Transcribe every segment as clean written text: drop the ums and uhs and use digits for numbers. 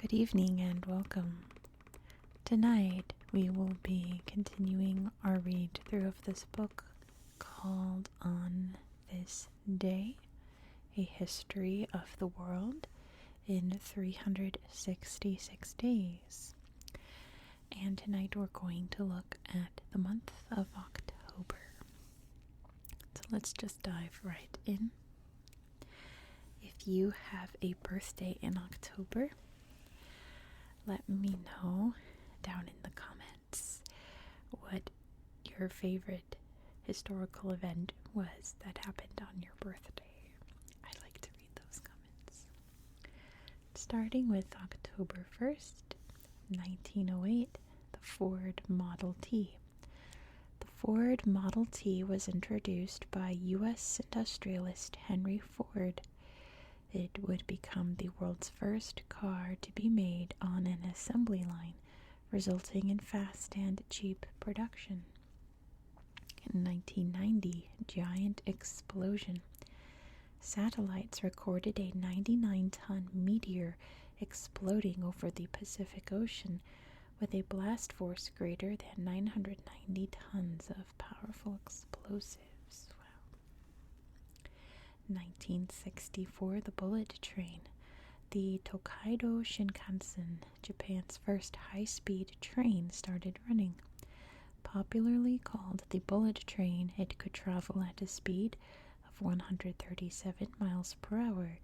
Good evening and welcome. Tonight we will be continuing our read through of this book called On This Day, A History of the World in 366 Days. And tonight we're going to look at the month of October. So let's just dive right in. If you have a birthday in October, let me know down in the comments what your favorite historical event was that happened on your birthday. I like to read those comments. Starting with October 1st, 1908, the Ford Model T. The Ford Model T was introduced by U.S. industrialist Henry Ford. It would become the world's first car to be made on an assembly line, resulting in fast and cheap production. In 1990, giant explosion. Satellites recorded a 99-ton meteor exploding over the Pacific Ocean with a blast force greater than 990 tons of powerful explosives. 1964, the bullet train. The Tokaido Shinkansen, Japan's first high-speed train, started running. Popularly called the bullet train, it could travel at a speed of 137 miles per hour,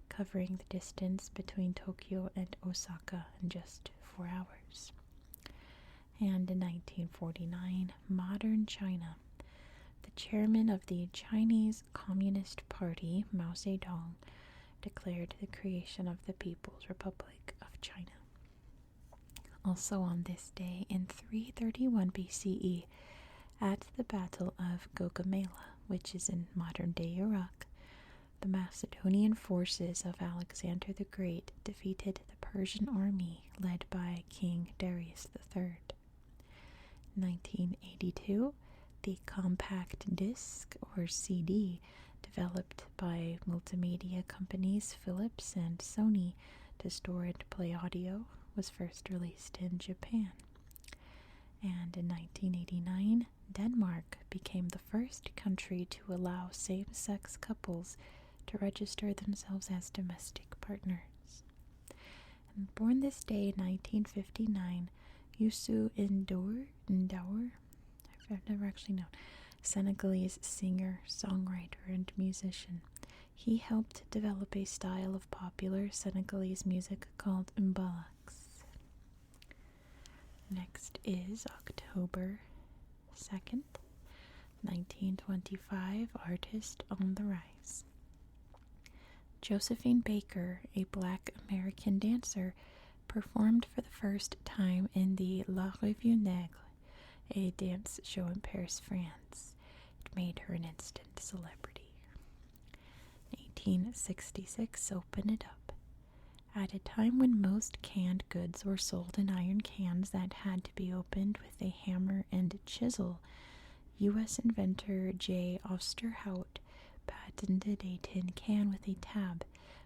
covering the distance between Tokyo and Osaka in just 4 hours. And in 1949, modern China. The chairman of the Chinese Communist Party, Mao Zedong, declared the creation of the People's Republic of China. Also on this day, in 331 BCE, at the Battle of Gaugamela, which is in modern-day Iraq, the Macedonian forces of Alexander the Great defeated the Persian army led by King Darius III. 1982, the compact disc, or CD, developed by multimedia companies Philips and Sony to store and play audio, was first released in Japan. And in 1989, Denmark became the first country to allow same-sex couples to register themselves as domestic partners. And born this day in 1959, Youssou N'Dour, I've never actually known, Senegalese singer, songwriter, and musician. He helped develop a style of popular Senegalese music called mbalax. Next is October 2nd, 1925, artist on the rise. Josephine Baker, a black American dancer, performed for the first time in the La Revue Negre, a dance show in Paris, France. It made her an instant celebrity. 1866, Open It Up. At a time when most canned goods were sold in iron cans that had to be opened with a hammer and chisel, U.S. inventor J. Osterhout patented a tin can with a tab,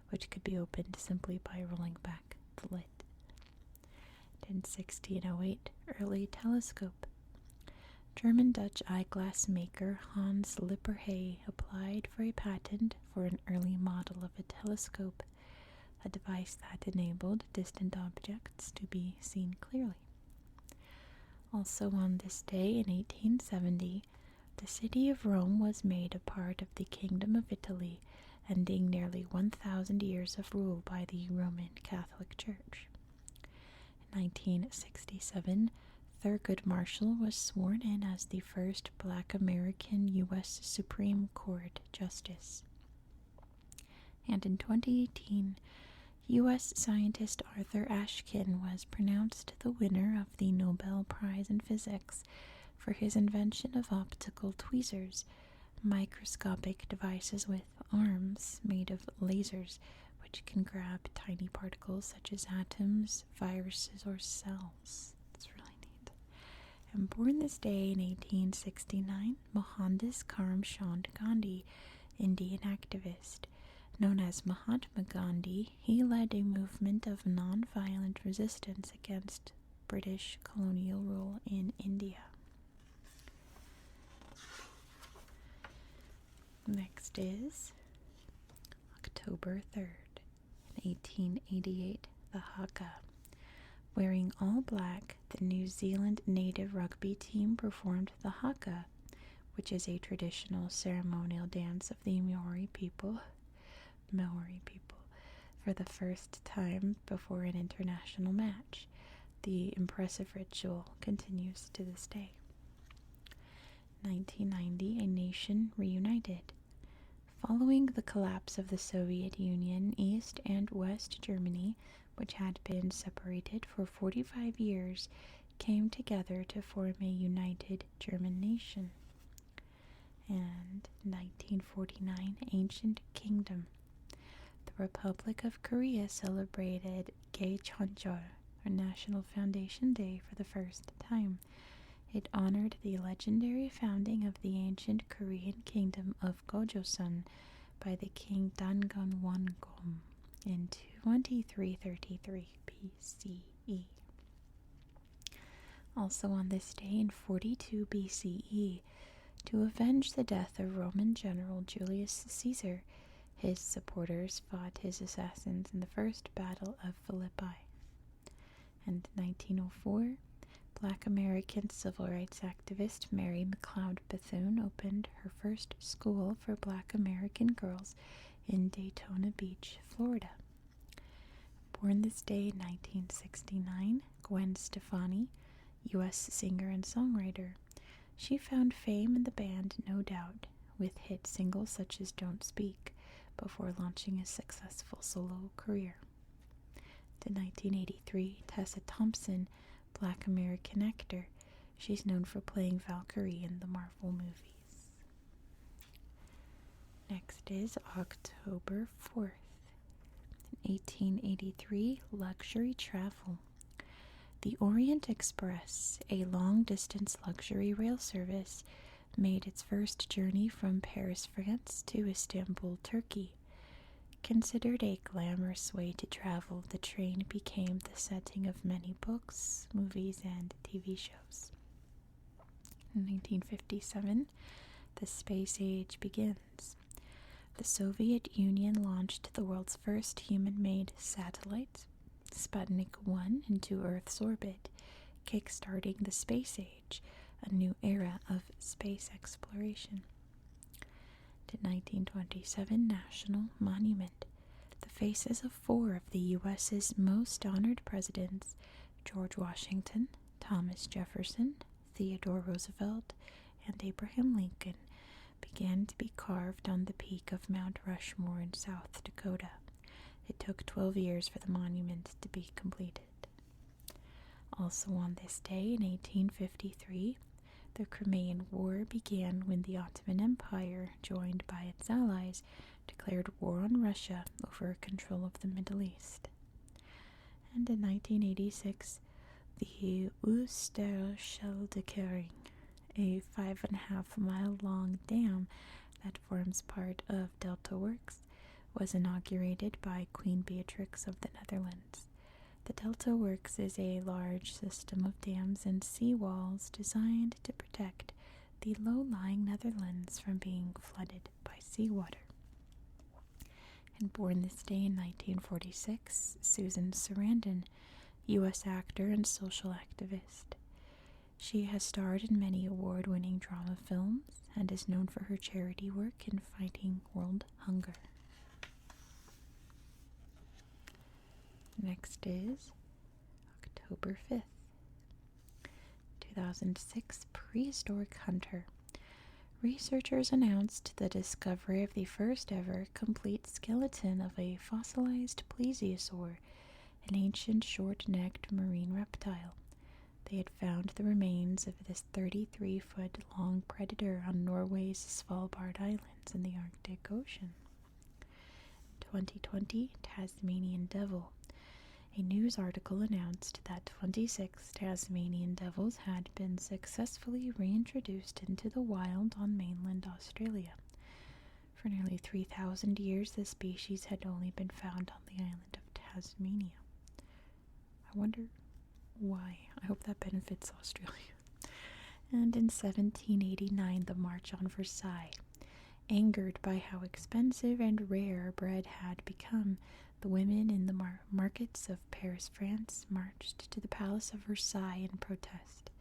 which could be opened simply by rolling back the lid. In 1608, early telescope. German-Dutch eyeglass maker Hans Lippershey applied for a patent for an early model of a telescope, a device that enabled distant objects to be seen clearly. Also on this day in 1870, the city of Rome was made a part of the Kingdom of Italy, ending nearly 1,000 years of rule by the Roman Catholic Church. In 1967, Thurgood Marshall was sworn in as the first Black American U.S. Supreme Court Justice. And in 2018, U.S. scientist Arthur Ashkin was pronounced the winner of the Nobel Prize in Physics for his invention of optical tweezers, microscopic devices with arms made of lasers which can grab tiny particles such as atoms, viruses, or cells. It's really neat. And born this day in 1869, Mohandas Karamchand Gandhi, Indian activist. Known as Mahatma Gandhi, he led a movement of non-violent resistance against British colonial rule in India. Next is October 3rd, 1888, the haka. Wearing all black, the New Zealand native rugby team performed the haka, which is a traditional ceremonial dance of the Maori people, for the first time before an international match. The impressive ritual continues to this day. 1990, a nation reunited. Following the collapse of the Soviet Union, East and West Germany, which had been separated for 45 years, came together to form a united German nation. And 1949, Ancient Kingdom. The Republic of Korea celebrated Gaechonjol, or National Foundation Day, for the first time. It honored the legendary founding of the ancient Korean kingdom of Gojoseon by the king Dangun Wangom in 2333 BCE. Also on this day in 42 BCE, to avenge the death of Roman general Julius Caesar, his supporters fought his assassins in the First Battle of Philippi. And 1904, Black American civil rights activist Mary McLeod Bethune opened her first school for Black American girls in Daytona Beach, Florida. Born this day in 1969, Gwen Stefani, U.S. singer and songwriter. She found fame in the band No Doubt, with hit singles such as Don't Speak, before launching a successful solo career. To 1983, Tessa Thompson, Black American actor. She's known for playing Valkyrie in the Marvel movies. Next is October 4th. In 1883, luxury travel. The Orient Express, a long-distance luxury rail service, made its first journey from Paris, France to Istanbul, Turkey. Considered a glamorous way to travel, the train became the setting of many books, movies, and TV shows. In 1957, the space age begins. The Soviet Union launched the world's first human-made satellite, Sputnik 1, into Earth's orbit, kick-starting the space age, a new era of space exploration. To 1927, National Monument. The faces of 4 of the U.S.'s most honored presidents, George Washington, Thomas Jefferson, Theodore Roosevelt, and Abraham Lincoln, began to be carved on the peak of Mount Rushmore in South Dakota. It took 12 years for the monument to be completed. Also on this day in 1853, the Crimean War began when the Ottoman Empire, joined by its allies, declared war on Russia over control of the Middle East. And in 1986, the Oosterscheldekering, a 5.5-mile-long dam that forms part of Delta Works, was inaugurated by Queen Beatrix of the Netherlands. The Delta Works is a large system of dams and seawalls designed to protect the low-lying Netherlands from being flooded by seawater. And born this day in 1946, Susan Sarandon, U.S. actor and social activist. She has starred in many award-winning drama films and is known for her charity work in fighting world hunger. Next is October 5th, 2006, prehistoric hunter. Researchers announced the discovery of the first ever complete skeleton of a fossilized plesiosaur, an ancient short-necked marine reptile. They had found the remains of this 33-foot-long predator on Norway's Svalbard Islands in the Arctic Ocean. 2020, Tasmanian devil. A news article announced that 26 Tasmanian devils had been successfully reintroduced into the wild on mainland Australia. For nearly 3,000 years, the species had only been found on the island of Tasmania. I wonder why. I hope that benefits Australia. And in 1789, the March on Versailles. Angered by how expensive and rare bread had become, the women in the markets of Paris, France, marched to the Palace of Versailles in protest.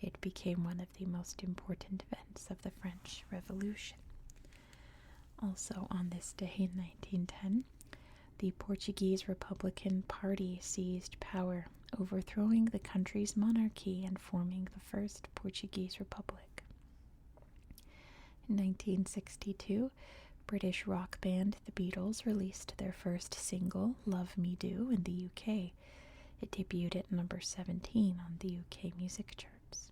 It became one of the most important events of the French Revolution. Also on this day in 1910, the Portuguese Republican Party seized power, overthrowing the country's monarchy and forming the first Portuguese Republic. In 1962, British rock band The Beatles released their first single, Love Me Do, in the UK. It debuted at number 17 on the UK music charts.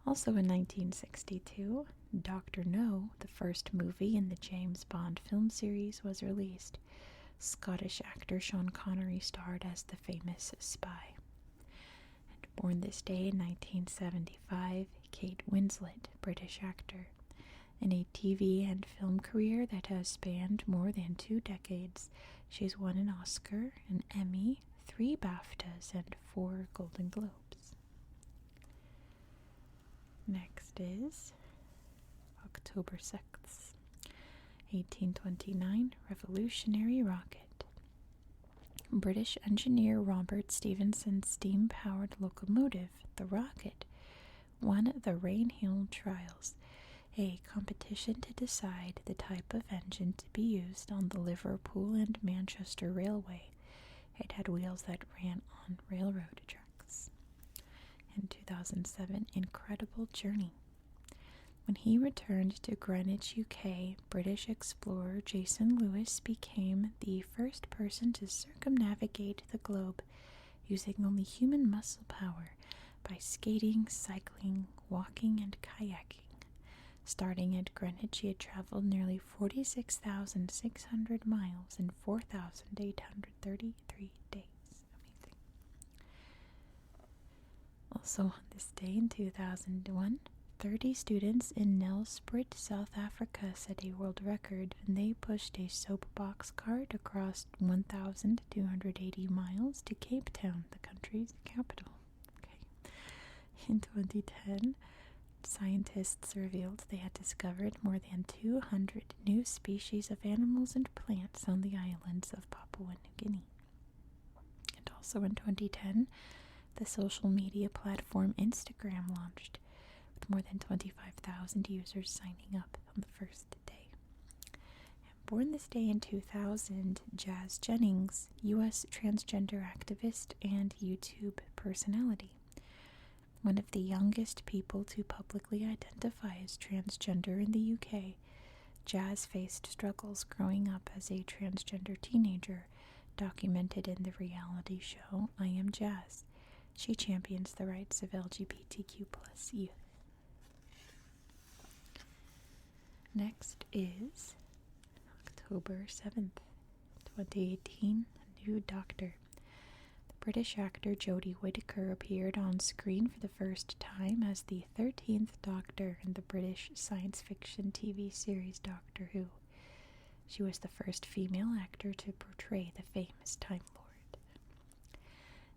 Also in 1962, Dr. No, the first movie in the James Bond film series, was released. Scottish actor Sean Connery starred as the famous spy. And born this day in 1975, Kate Winslet, British actor. In a TV and film career that has spanned more than 2 decades, she's won an Oscar, an Emmy, 3 BAFTAs, and 4 Golden Globes. Next is October 6th, 1829, Revolutionary Rocket. British engineer Robert Stephenson's steam-powered locomotive, the Rocket, won the Rainhill Trials, a competition to decide the type of engine to be used on the Liverpool and Manchester Railway. It had wheels that ran on railroad tracks. In 2007, Incredible Journey. When he returned to Greenwich, UK, British explorer Jason Lewis became the first person to circumnavigate the globe using only human muscle power by skating, cycling, walking, and kayaking. Starting at Greenwich, he had traveled nearly 46,600 miles in 4,833 days. Amazing. Also on this day in 2001, 30 students in Nelspruit, South Africa set a world record when they pushed a soapbox cart across 1,280 miles to Cape Town, the country's capital. Okay. In 2010, scientists revealed they had discovered more than 200 new species of animals and plants on the islands of Papua New Guinea. And also in 2010, the social media platform Instagram launched, with more than 25,000 users signing up on the first day. And born this day in 2000, Jazz Jennings, U.S. transgender activist and YouTube personality. One of the youngest people to publicly identify as transgender in the UK, Jazz faced struggles growing up as a transgender teenager, documented in the reality show I Am Jazz. She champions the rights of LGBTQ+ youth. Next is October 7th, 2018, A New Doctor. British actor Jodie Whittaker appeared on screen for the first time as the 13th Doctor in the British science fiction TV series Doctor Who. She was the first female actor to portray the famous Time Lord.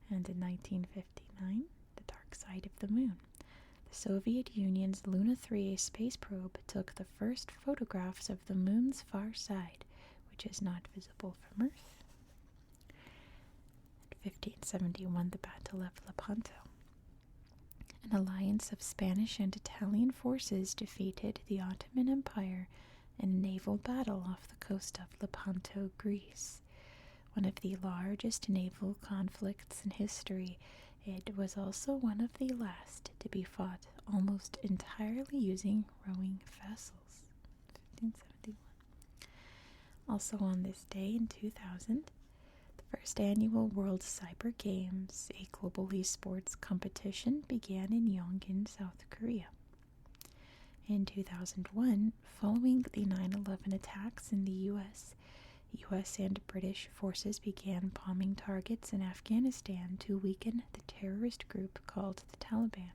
And in 1959, The Dark Side of the Moon. The Soviet Union's Luna 3 space probe took the first photographs of the moon's far side, which is not visible from Earth. 1571, the Battle of Lepanto. An alliance of Spanish and Italian forces defeated the Ottoman Empire in a naval battle off the coast of Lepanto, Greece. One of the largest naval conflicts in history, it was also one of the last to be fought almost entirely using rowing vessels. 1571. Also on this day in 2000, first annual World Cyber Games, a global esports competition, began in Yongin, South Korea. In 2001, following the 9/11 attacks in the U.S., U.S. and British forces began bombing targets in Afghanistan to weaken the terrorist group called the Taliban.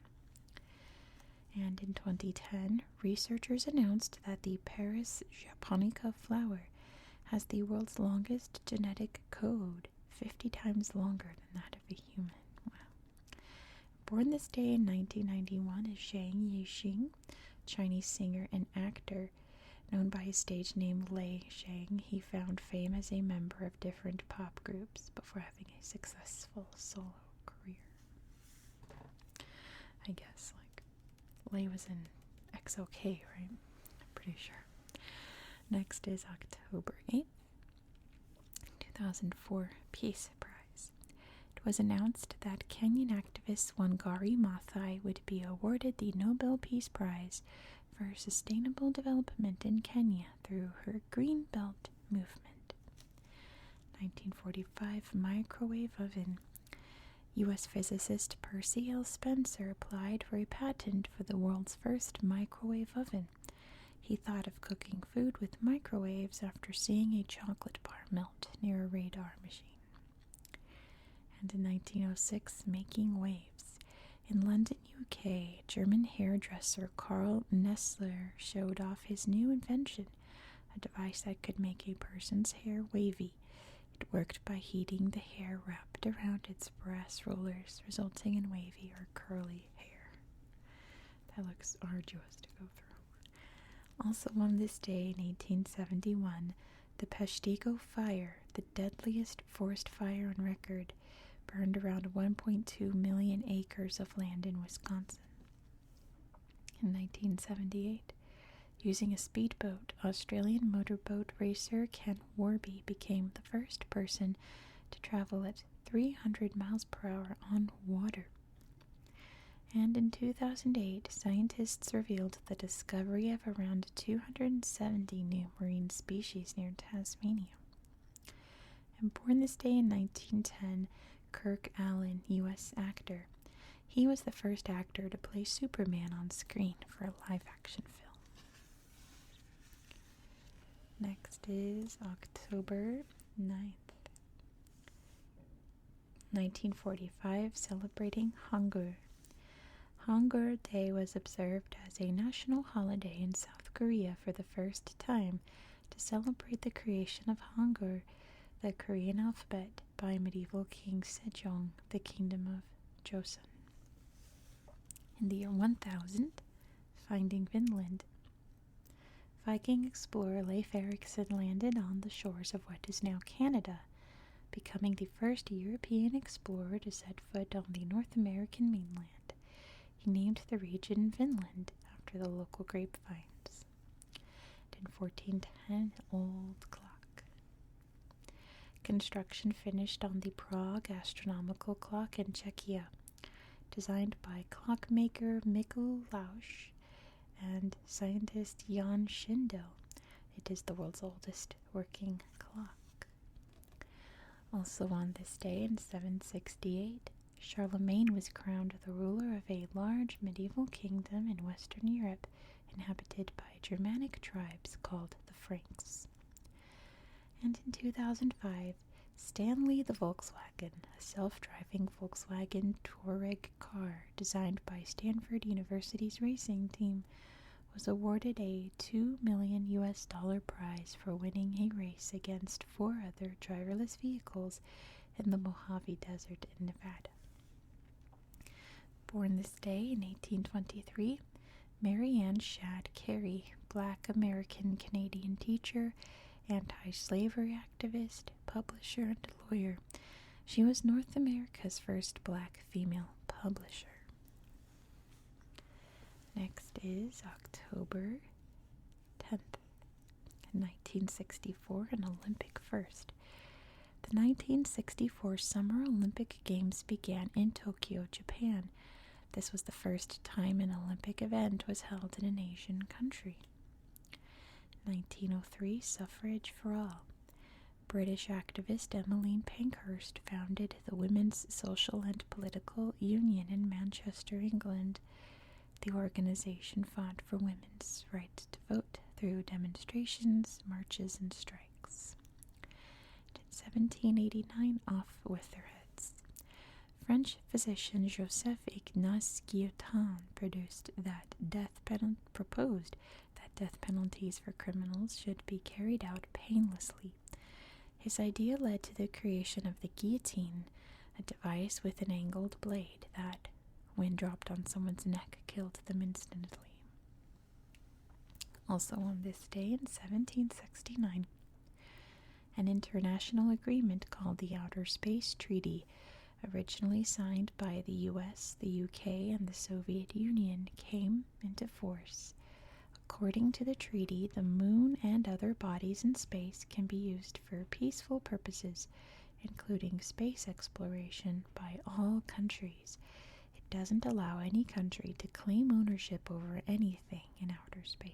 And in 2010, researchers announced that the Paris japonica flower has the world's longest genetic code, 50 times longer than that of a human. Wow. Born this day in 1991 is Zhang Yixing, Chinese singer and actor. Known by his stage name Lei Zhang, he found fame as a member of different pop groups before having a successful solo career. I guess, Lei was in XOK, right? I'm pretty sure. Next is October 8th, 2004 Peace Prize. It was announced that Kenyan activist Wangari Maathai would be awarded the Nobel Peace Prize for sustainable development in Kenya through her Green Belt movement. 1945 microwave oven. U.S. physicist Percy L. Spencer applied for a patent for the world's first microwave oven. He thought of cooking food with microwaves after seeing a chocolate bar melt near a radar machine. And in 1906, making waves. In London, UK, German hairdresser Karl Nessler showed off his new invention, a device that could make a person's hair wavy. It worked by heating the hair wrapped around its brass rollers, resulting in wavy or curly hair. That looks arduous to go through. Also on this day in 1871, the Peshtigo Fire, the deadliest forest fire on record, burned around 1.2 million acres of land in Wisconsin. In 1978, using a speedboat, Australian motorboat racer Ken Warby became the first person to travel at 300 miles per hour on water. And in 2008, scientists revealed the discovery of around 270 new marine species near Tasmania. And born this day in 1910, Kirk Allen, U.S. actor. He was the first actor to play Superman on screen for a live-action film. Next is October 9th, 1945, celebrating Hangul. Hangul Day was observed as a national holiday in South Korea for the first time to celebrate the creation of Hangul, the Korean alphabet, by medieval King Sejong, the Kingdom of Joseon. In the year 1000, finding Vinland. Viking explorer Leif Erikson landed on the shores of what is now Canada, becoming the first European explorer to set foot on the North American mainland. He named the region Vinland after the local grapevines. In 1410, old clock. Construction finished on the Prague astronomical clock in Czechia, designed by clockmaker Mikl Lausch and scientist Jan Schindel. It is the world's oldest working clock. Also on this day in 768, Charlemagne was crowned the ruler of a large medieval kingdom in Western Europe inhabited by Germanic tribes called the Franks. And in 2005, Stanley the Volkswagen, a self-driving Volkswagen Touareg car designed by Stanford University's racing team, was awarded a $2 million prize for winning a race against 4 other driverless vehicles in the Mojave Desert in Nevada. Born this day in 1823, Mary Ann Shadd Cary, Black American-Canadian teacher, anti-slavery activist, publisher, and lawyer. She was North America's first black female publisher. Next is October 10th, 1964, an Olympic first. The 1964 Summer Olympic Games began in Tokyo, Japan. This was the first time an Olympic event was held in an Asian country. 1903, suffrage for all. British activist Emmeline Pankhurst founded the Women's Social and Political Union in Manchester, England. The organization fought for women's right to vote through demonstrations, marches, and strikes. In 1789, off with their heads. French physician Joseph Ignace Guillotin proposed that death penalties for criminals should be carried out painlessly. His idea led to the creation of the guillotine, a device with an angled blade that, when dropped on someone's neck, killed them instantly. Also on this day in 1769, an international agreement called the Outer Space Treaty, originally signed by the US, the UK, and the Soviet Union, came into force. According to the treaty, the moon and other bodies in space can be used for peaceful purposes, including space exploration, by all countries. It doesn't allow any country to claim ownership over anything in outer space.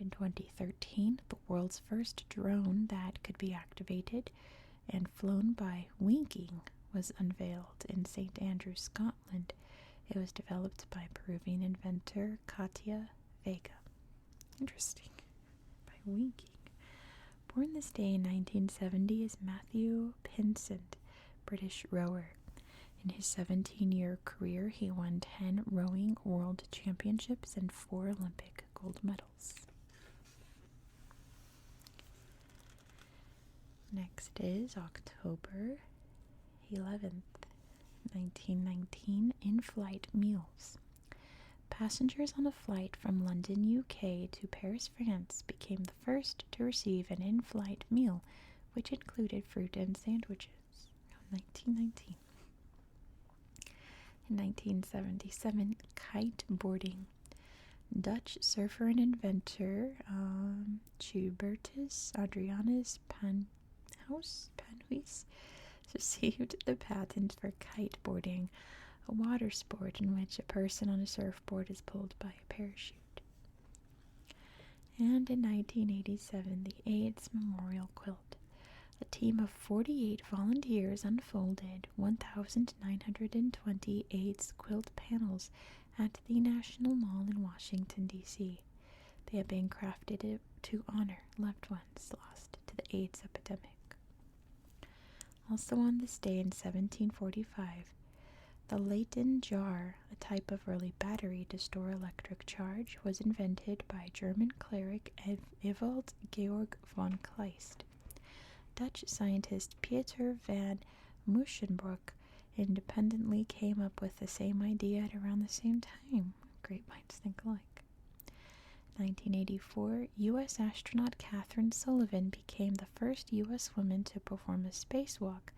In 2013, the world's first drone that could be activated and flown by winking was unveiled in St. Andrews, Scotland. It was developed by Peruvian inventor Katia Vega. Interesting. By winking. Born this day in 1970 is Matthew Pinsent, British rower. In his 17-year career, he won 10 rowing world championships and 4 Olympic gold medals. Next is October 11th, 1919, in-flight meals. Passengers on a flight from London, UK to Paris, France became the first to receive an in-flight meal, which included fruit and sandwiches. 1919. In 1977, kiteboarding. Dutch surfer and inventor Hubertus Adrianus Panhuis received the patent for kiteboarding, a water sport in which a person on a surfboard is pulled by a parachute. And in 1987, the AIDS Memorial Quilt. A team of 48 volunteers unfolded 1,920 AIDS quilt panels at the National Mall in Washington, D.C. They have been crafted to honor loved ones lost to the AIDS epidemic. Also on this day in 1745, the Leyden jar, a type of early battery to store electric charge, was invented by German cleric Ewald Georg von Kleist. Dutch scientist Pieter van Musschenbroek independently came up with the same idea at around the same time. Great minds think alike. 1984, U.S. astronaut Catherine Sullivan became the first U.S. woman to perform a spacewalk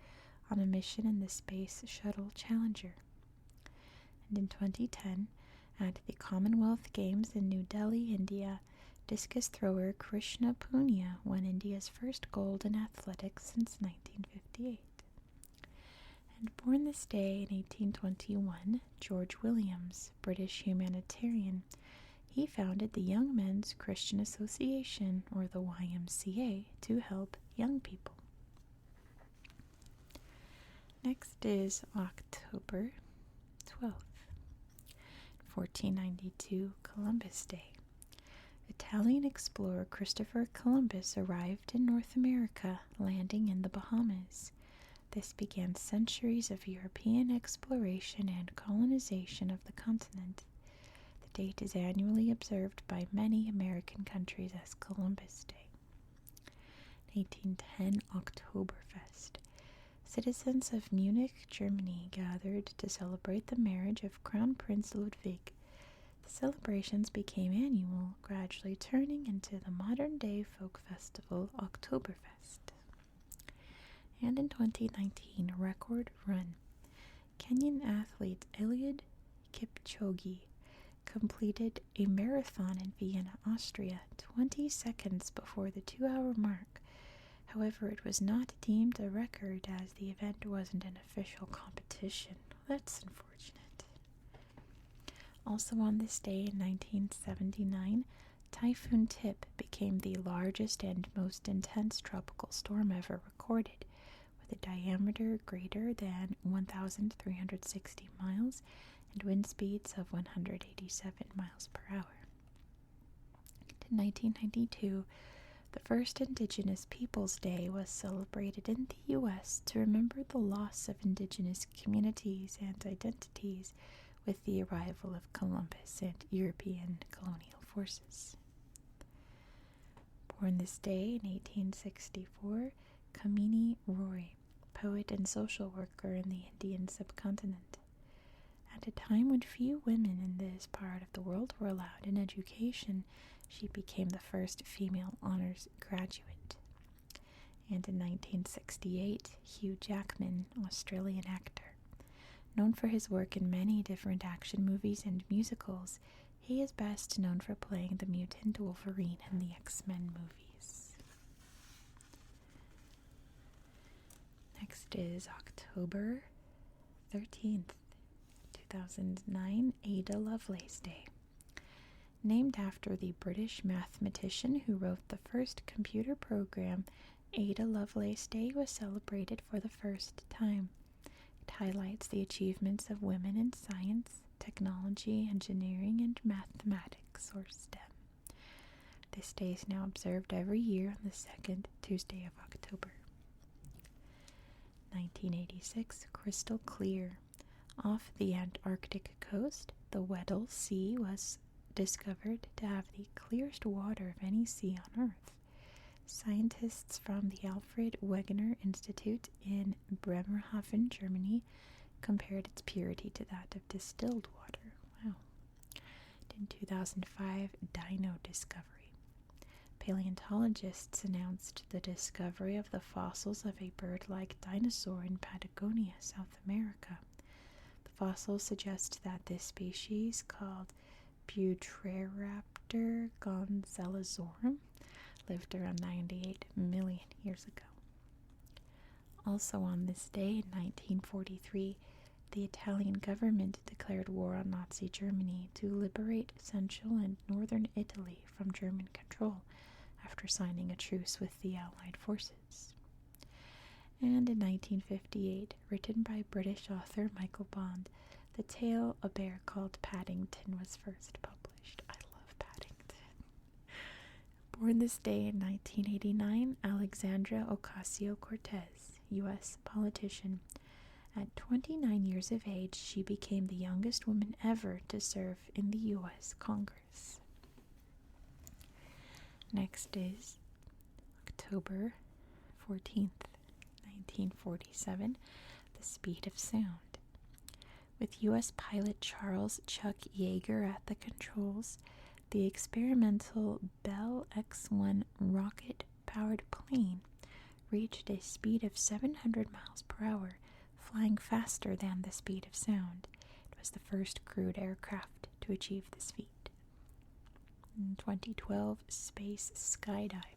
on a mission in the Space Shuttle Challenger. And in 2010, at the Commonwealth Games in New Delhi, India, discus thrower Krishna Punia won India's first gold in athletics since 1958. And born this day in 1821, George Williams, British humanitarian. He founded the Young Men's Christian Association, or the YMCA, to help young people. Next is October 12th, 1492, Columbus Day. Italian explorer Christopher Columbus arrived in North America, landing in the Bahamas. This began centuries of European exploration and colonization of the continent. The date is annually observed by many American countries as Columbus Day. 1810, Oktoberfest. Citizens of Munich, Germany gathered to celebrate the marriage of Crown Prince Ludwig. The celebrations became annual, gradually turning into the modern-day folk festival Oktoberfest. And in 2019, record run. Kenyan athlete Eliud Kipchoge completed a marathon in Vienna, Austria, 20 seconds before the 2-hour mark. However, it was not deemed a record as the event wasn't an official competition. That's unfortunate. Also on this day in 1979, Typhoon Tip became the largest and most intense tropical storm ever recorded, with a diameter greater than 1,360 miles and wind speeds of 187 miles per hour. In 1992, The first Indigenous Peoples Day was celebrated in the U.S. to remember the loss of indigenous communities and identities with the arrival of Columbus and European colonial forces. Born this day in 1864, Kamini Roy, poet and social worker in the Indian subcontinent. At a time when few women in this part of the world were allowed an education, she became the first female honors graduate. And in 1968, Hugh Jackman, Australian actor. Known for his work in many different action movies and musicals, he is best known for playing the mutant Wolverine in the X-Men movies. Next is October 13th, 2009, Ada Lovelace Day. Named after the British mathematician who wrote the first computer program, Ada Lovelace Day was celebrated for the first time. It highlights the achievements of women in science, technology, engineering, and mathematics, or STEM. This day is now observed every year on the second Tuesday of October. 1986, crystal clear. Off the Antarctic coast, the Weddell Sea was discovered to have the clearest water of any sea on Earth. Scientists from the Alfred Wegener Institute in Bremerhaven, Germany, compared its purity to that of distilled water. Wow. In 2005, dino discovery. Paleontologists announced the discovery of the fossils of a bird-like dinosaur in Patagonia, South America. The fossils suggest that this species, called Butreraptor gonzalezorum, lived around 98 million years ago. Also on this day in 1943, the Italian government declared war on Nazi Germany to liberate central and northern Italy from German control after signing a truce with the Allied forces. And in 1958, written by British author Michael Bond, the tale A Bear Called Paddington was first published. I love Paddington. Born this day in 1989, Alexandra Ocasio-Cortez, U.S. politician. At 29 years of age, she became the youngest woman ever to serve in the U.S. Congress. Next is October 14th, 1947, the speed of sound. With U.S. pilot Charles Chuck Yeager at the controls, the experimental Bell X-1 rocket-powered plane reached a speed of 700 miles per hour, flying faster than the speed of sound. It was the first crewed aircraft to achieve this feat. In 2012, space skydive.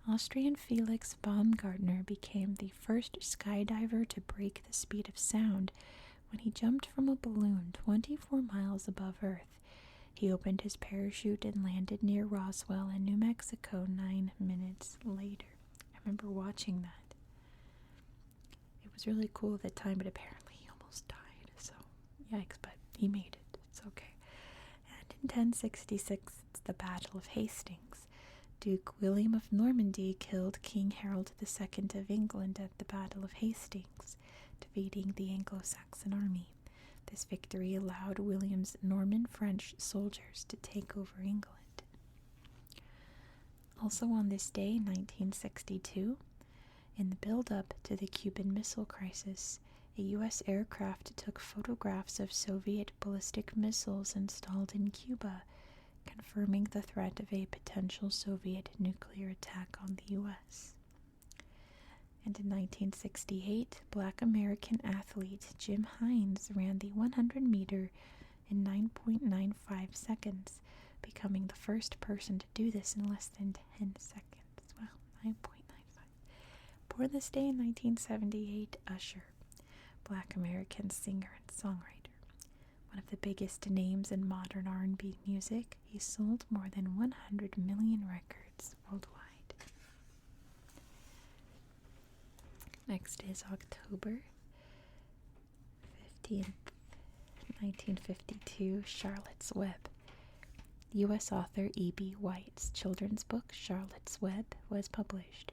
Austrian Felix Baumgartner became the first skydiver to break the speed of sound when he jumped from a balloon 24 miles above Earth. He opened his parachute and landed near Roswell in New Mexico 9 minutes later. I remember watching that. It was really cool at the time, but apparently he almost died. So, yikes, but he made it. It's okay. And in 1066, it's the Battle of Hastings. Duke William of Normandy killed King Harold II of England at the Battle of Hastings, defeating the Anglo-Saxon army. This victory allowed William's Norman French soldiers to take over England. Also on this day, 1962, in the build-up to the Cuban Missile Crisis, a U.S. aircraft took photographs of Soviet ballistic missiles installed in Cuba, confirming the threat of a potential Soviet nuclear attack on the U.S. And in 1968, Black American athlete Jim Hines ran the 100-meter in 9.95 seconds, becoming the first person to do this in less than 10 seconds. Wow, 9.95. Born this day in 1978, Usher, Black American singer and songwriter. One of the biggest names in modern R&B music, he sold more than 100 million records worldwide. Next is October 15th, 1952, Charlotte's Web. U.S. author E.B. White's children's book, Charlotte's Web, was published.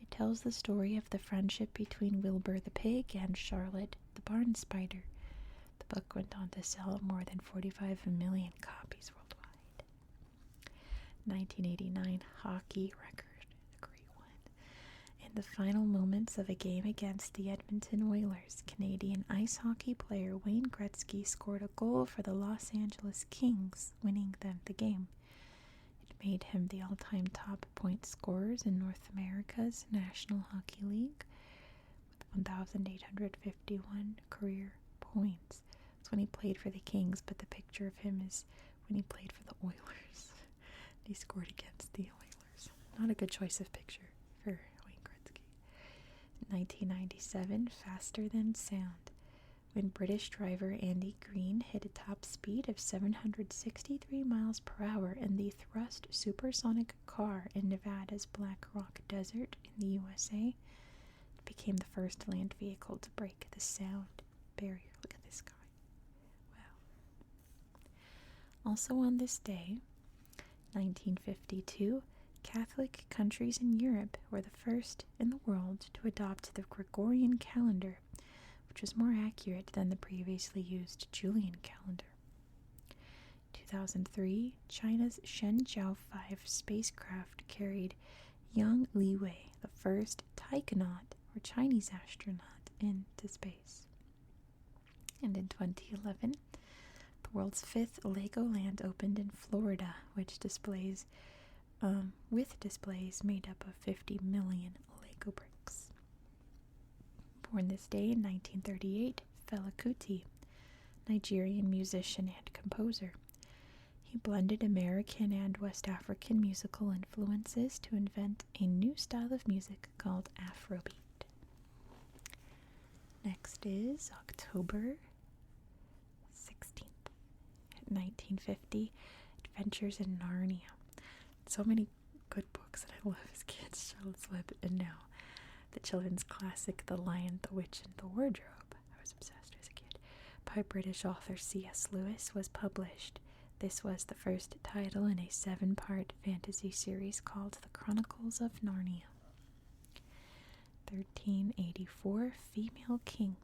It tells the story of the friendship between Wilbur the pig and Charlotte the barn spider. The book went on to sell more than 45 million copies worldwide. 1989 hockey record, a great one. In the final moments of a game against the Edmonton Oilers, Canadian ice hockey player Wayne Gretzky scored a goal for the Los Angeles Kings, winning them the game. It made him the all-time top point scorers in North America's National Hockey League with 1,851 career points. That's when he played for the Kings, but the picture of him is when he played for the Oilers. He scored against the Oilers. Not a good choice of picture for Wayne Gretzky. 1997, faster than sound. When British driver Andy Green hit a top speed of 763 miles per hour in the thrust supersonic car in Nevada's Black Rock Desert in the USA, it became the first land vehicle to break the sound barrier. Look at this guy. Wow. Also on this day, 1952, Catholic countries in Europe were the first in the world to adopt the Gregorian calendar, which was more accurate than the previously used Julian calendar. 2003, China's Shenzhou 5 spacecraft carried Yang Liwei, the first taikonaut, or Chinese astronaut, into space. And in 2011, the world's 5th Legoland opened in Florida, which displays made up of 50 million Lego bricks. Born this day in 1938, Fela Kuti, Nigerian musician and composer. He blended American and West African musical influences to invent a new style of music called Afrobeat. Next is October 16th, 1950, Adventures in Narnia. So many good books that I love as kids, Charlotte's Web, and now the children's classic The Lion, the Witch, and the Wardrobe, I was obsessed as a kid, by British author C.S. Lewis, was published. This was the first title in a 7-part fantasy series called The Chronicles of Narnia. 1384, female king.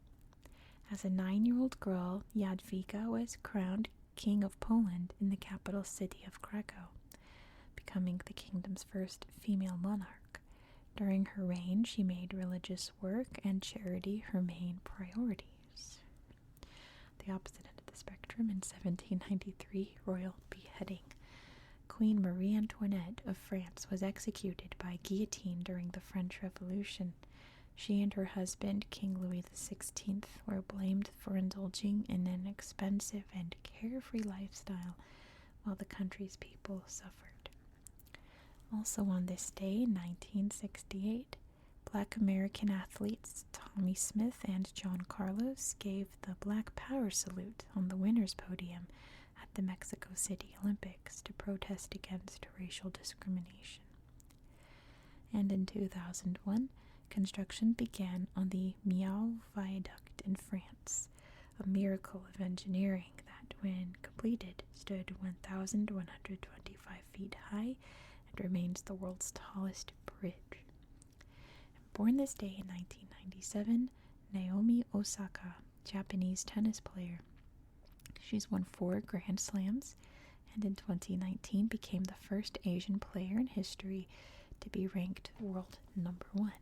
As a 9-year-old girl, Jadwiga was crowned King of Poland in the capital city of Krakow, becoming the kingdom's first female monarch. During her reign, she made religious work and charity her main priorities. The opposite end of the spectrum, in 1793, royal beheading. Queen Marie Antoinette of France was executed by guillotine during the French Revolution. She and her husband, King Louis XVI, were blamed for indulging in an expensive and carefree lifestyle while the country's people suffered. Also on this day, 1968, Black American athletes Tommy Smith and John Carlos gave the Black Power salute on the winner's podium at the Mexico City Olympics to protest against racial discrimination. And in 2001, construction began on the Millau Viaduct in France, a miracle of engineering that, when completed, stood 1,125 feet high and remains the world's tallest bridge. Born this day in 1997, Naomi Osaka, Japanese tennis player. She's won 4 Grand Slams, and in 2019 became the first Asian player in history to be ranked world number 1.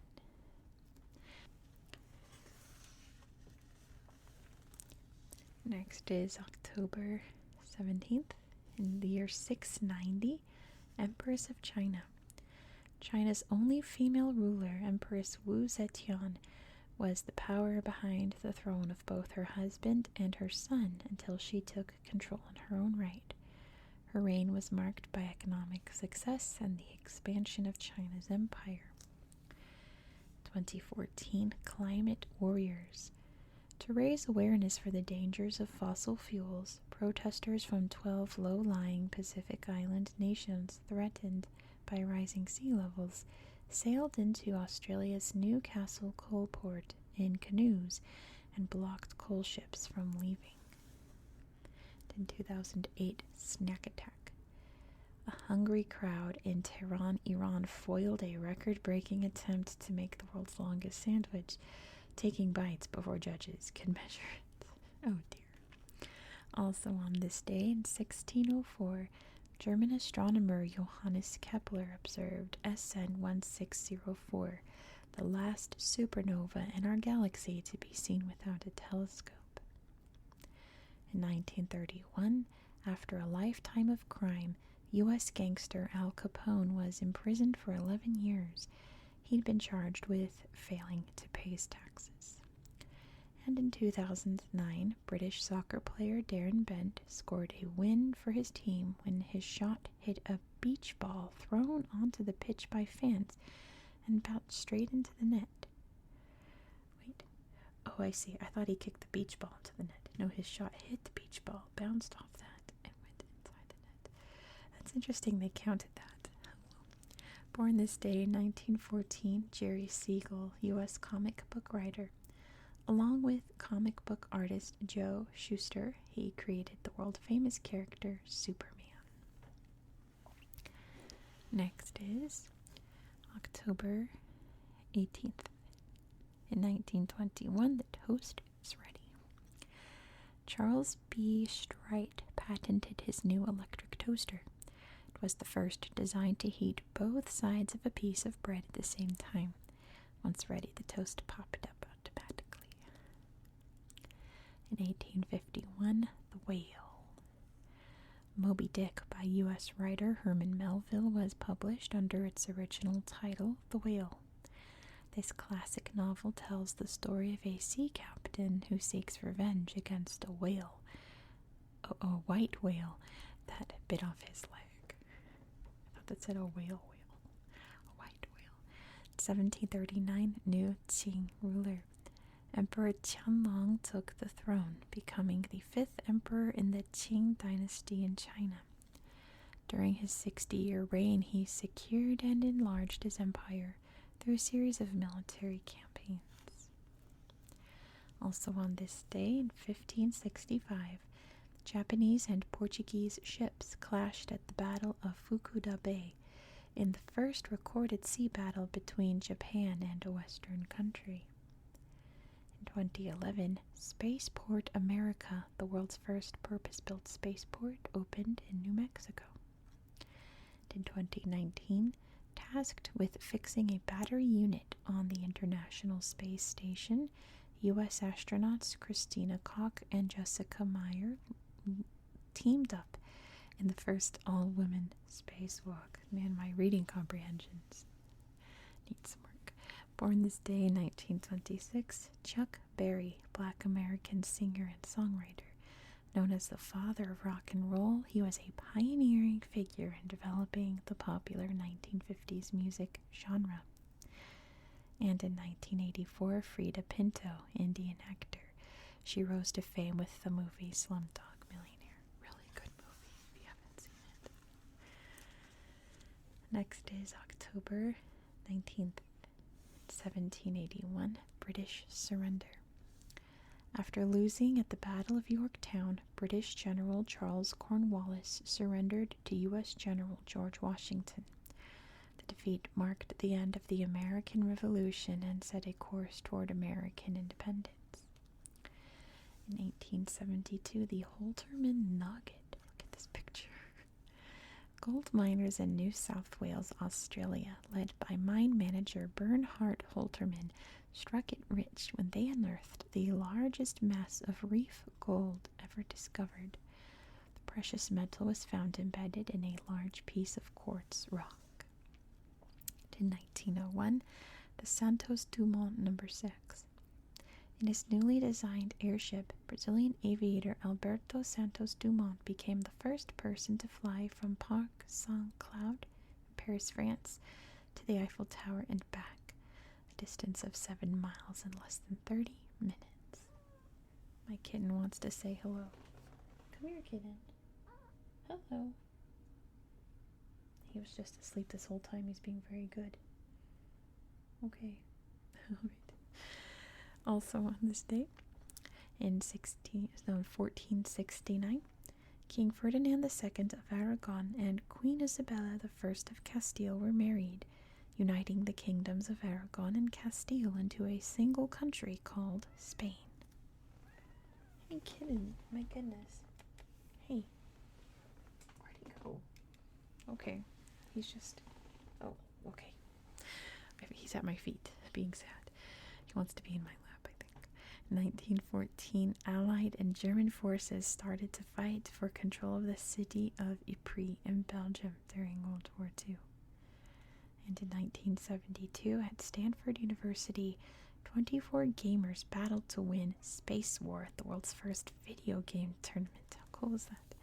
Next is October 17th, in the year 690, Empress of China. China's only female ruler, Empress Wu Zetian, was the power behind the throne of both her husband and her son until she took control in her own right. Her reign was marked by economic success and the expansion of China's empire. 2014, Climate Warriors. To raise awareness for the dangers of fossil fuels, protesters from 12 low-lying Pacific Island nations threatened by rising sea levels sailed into Australia's Newcastle coal port in canoes and blocked coal ships from leaving. In 2008, snack attack. A hungry crowd in Tehran, Iran foiled a record-breaking attempt to make the world's longest sandwich, taking bites before judges could measure it. Oh dear. Also on this day in 1604, German astronomer Johannes Kepler observed SN 1604, the last supernova in our galaxy to be seen without a telescope. In 1931, after a lifetime of crime, U.S. gangster Al Capone was imprisoned for 11 years. He'd been charged with failing to pay his taxes. And in 2009, British soccer player Darren Bent scored a win for his team when his shot hit a beach ball thrown onto the pitch by fans and bounced straight into the net. Wait. Oh, I see. I thought he kicked the beach ball into the net. No, his shot hit the beach ball, bounced off that, and went inside the net. That's interesting they counted that. Born this day in 1914, Jerry Siegel, U.S. comic book writer. Along with comic book artist Joe Shuster, he created the world-famous character Superman. Next is October 18th. In 1921, the toast is ready. Charles B. Strite patented his new electric toaster. It was the first designed to heat both sides of a piece of bread at the same time. Once ready, the toast popped up automatically. In 1851, The Whale. Moby Dick by U.S. writer Herman Melville was published under its original title, The Whale. This classic novel tells the story of a sea captain who seeks revenge against a whale, a white whale, that bit off his leg. I thought that said a whale. A white whale. 1739, New Qing ruler. Emperor Qianlong took the throne, becoming the 5th emperor in the Qing dynasty in China. During his 60-year reign, he secured and enlarged his empire through a series of military campaigns. Also on this day, in 1565, Japanese and Portuguese ships clashed at the Battle of Fukuda Bay in the first recorded sea battle between Japan and a Western country. In 2011, Spaceport America, the world's first purpose-built spaceport, opened in New Mexico. And in 2019, tasked with fixing a battery unit on the International Space Station, U.S. astronauts Christina Koch and Jessica Meyer teamed up in the first all-women spacewalk. Man, my reading comprehensions need some work. Born this day in 1926, Chuck Berry, Black American singer and songwriter. Known as the father of rock and roll, he was a pioneering figure in developing the popular 1950s music genre. And in 1984, Frida Pinto, Indian actor. She rose to fame with the movie Slumdog Millionaire. Really good movie if you haven't seen it. Next is October 19th, 1781, British surrender. After losing at the Battle of Yorktown, British General Charles Cornwallis surrendered to U.S. General George Washington. The defeat marked the end of the American Revolution and set a course toward American independence. In 1872, the Holterman Nugget. Look at this picture. Gold miners in New South Wales, Australia, led by mine manager Bernhard Holterman, struck it rich when they unearthed the largest mass of reef gold ever discovered. The precious metal was found embedded in a large piece of quartz rock. In 1901, the Santos Dumont No. 6. In his newly designed airship, Brazilian aviator Alberto Santos Dumont became the first person to fly from Parc Saint-Cloud, Paris, France, to the Eiffel Tower and back, a distance of 7 miles in less than 30 minutes. My kitten wants to say hello. Come here, kitten. Hello. He was just asleep this whole time. He's being very good. Okay. All right. Also on this day, in 1469, King Ferdinand II of Aragon and Queen Isabella I of Castile were married, uniting the kingdoms of Aragon and Castile into a single country called Spain. Hey kitten, my goodness. Hey, where'd he go? Okay, he's just, oh, okay. He's at my feet, being sad. He wants to be in my lap, I think. In 1914, Allied and German forces started to fight for control of the city of Ypres in Belgium during World War II. And in 1972, at Stanford University, 24 gamers battled to win Space War, the world's first video game tournament. How cool was that?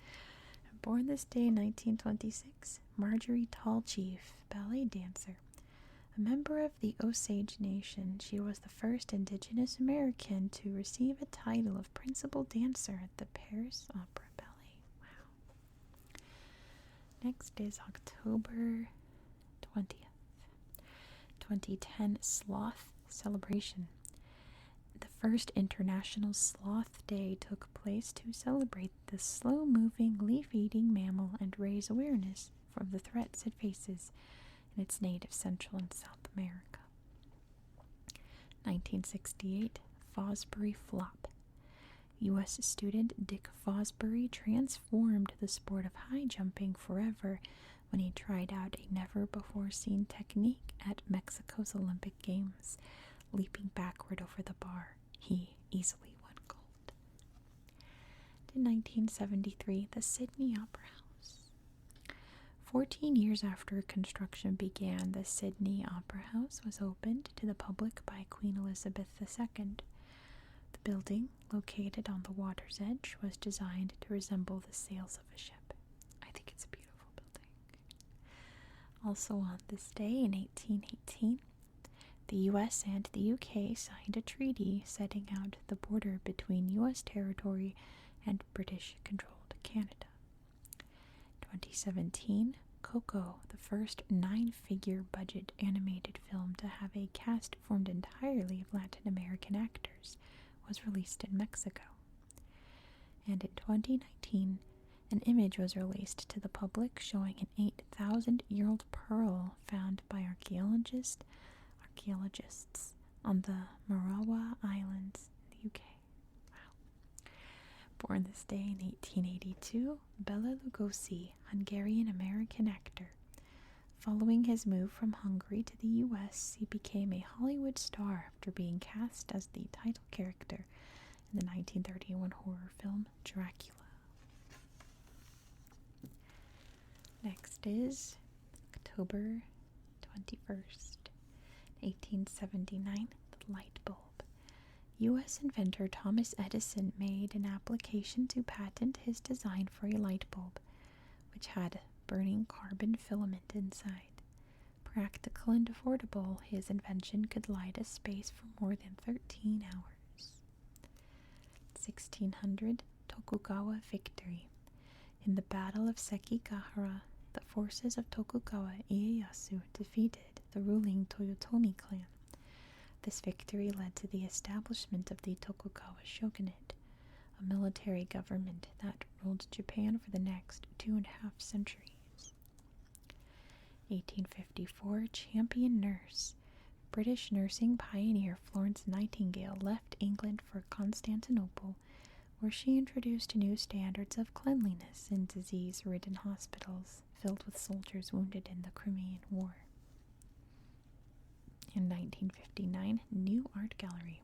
And born this day in 1926, Marjorie Tallchief, ballet dancer. A member of the Osage Nation, she was the first Indigenous American to receive a title of principal dancer at the Paris Opera Ballet. Wow. Next is October 20th. 2010 Sloth Celebration. The first International Sloth Day took place to celebrate the slow-moving, leaf-eating mammal and raise awareness of the threats it faces in its native Central and South America. 1968 Fosbury Flop. U.S. student Dick Fosbury transformed the sport of high jumping forever when he tried out a never-before-seen technique at Mexico's Olympic Games, leaping backward over the bar. He easily won gold. In 1973, the Sydney Opera House. 14 years after construction began, the Sydney Opera House was opened to the public by Queen Elizabeth II. The building, located on the water's edge, was designed to resemble the sails of a ship. I think it's a beautiful building. Also on this day in 1818, the U.S. and the U.K. signed a treaty setting out the border between U.S. territory and British-controlled Canada. 2017, Coco, the first 9-figure budget animated film to have a cast formed entirely of Latin American actors, was released in Mexico. And in 2019, an image was released to the public showing an 8,000-year-old pearl found by archaeologists on the Marawa Islands in the UK. Wow. Born this day in 1882, Bela Lugosi, Hungarian-American actor. Following his move from Hungary to the U.S., he became a Hollywood star after being cast as the title character in the 1931 horror film Dracula. Next is October 21st. 1879, the light bulb. U.S. inventor Thomas Edison made an application to patent his design for a light bulb, which had burning carbon filament inside. Practical and affordable, his invention could light a space for more than 13 hours. 1600, Tokugawa victory. In the Battle of Sekigahara, the forces of Tokugawa Ieyasu defeated the ruling Toyotomi clan. This victory led to the establishment of the Tokugawa shogunate, a military government that ruled Japan for the next 2.5 centuries. 1854, champion nurse. British nursing pioneer Florence Nightingale left England for Constantinople, where she introduced new standards of cleanliness in disease-ridden hospitals filled with soldiers wounded in the Crimean War. In 1959, new art gallery.